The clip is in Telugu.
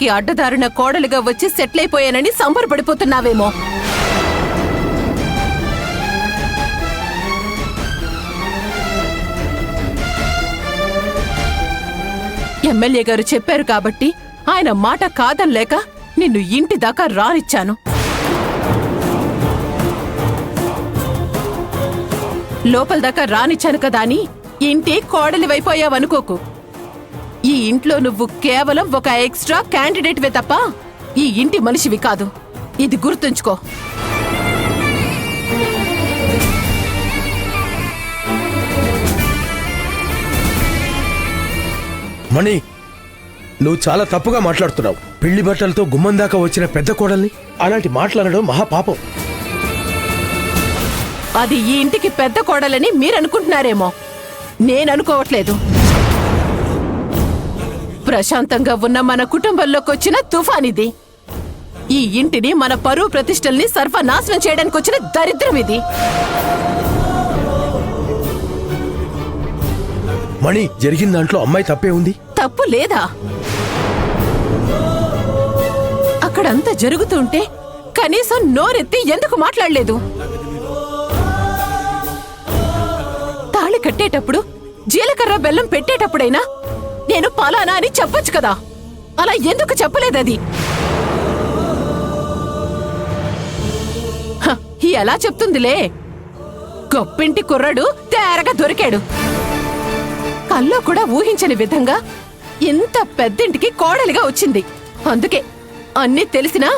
ఇంటికి అడ్డదారిన కోడలుగా వచ్చి సెటిల్ అయిపోయానని సంబరపడిపోతున్నావేమో. ఎమ్మెల్యే గారు చెప్పారు కాబట్టి ఆయన మాట కాదనలేక నిన్ను ఇంటి దాకా రానిచ్చాను. లోపల దాకా రానిచ్చాను కదా అని ఇంటి కోడలివైపోయావనుకోకు. ఈ ఇంట్లో నువ్వు కేవలం ఒక ఎక్స్ట్రా క్యాండిడేట్వే తప్ప ఈ ఇంటి మనిషివి కాదు. ఇది గుర్తుంచుకో. మణి, నువ్వు చాలా తప్పుగా మాట్లాడుతున్నావు. పెళ్లి బట్టలతో గుమ్మం దాకా వచ్చిన పెద్ద కోడల్ని అలాంటి మాట్లాడడం మహాపాపం. అది ఈ ఇంటికి పెద్ద కోడలని మీరనుకుంటున్నారేమో, నేననుకోవట్లేదు. ప్రశాంతంగా ఉన్న మన కుటుంబంలోకొచ్చిన తుఫాన్ ఇది. ఈ ఇంటిని, మన పరువు ప్రతిష్టల్ని సర్వనాశనం చేయడానికి వచ్చిన దరిద్రం ఇది. మణి, జరిగిన దాంట్లో అమ్మాయి తప్పే ఉంది. తప్పు లేదా? అక్కడంతా జరుగుతుంటే కనీసం నోరెత్తి ఎందుకు మాట్లాడలేదు? తాళి కట్టేటప్పుడు జీలకర్ర బెల్లం పెట్టేటప్పుడైనా నేను పలానా అని చెప్పొచ్చు కదా. అలా ఎందుకు చెప్పలేదది? ఎలా చెప్తుందిలే. గొప్పింటి కుర్రాడు తేరగా దొరికాడు. కల్లో కూడా ఊహించని విధంగా ఇంత పెద్దింటికి కోడలిగా వచ్చింది. అందుకే అన్నీ తెలిసినా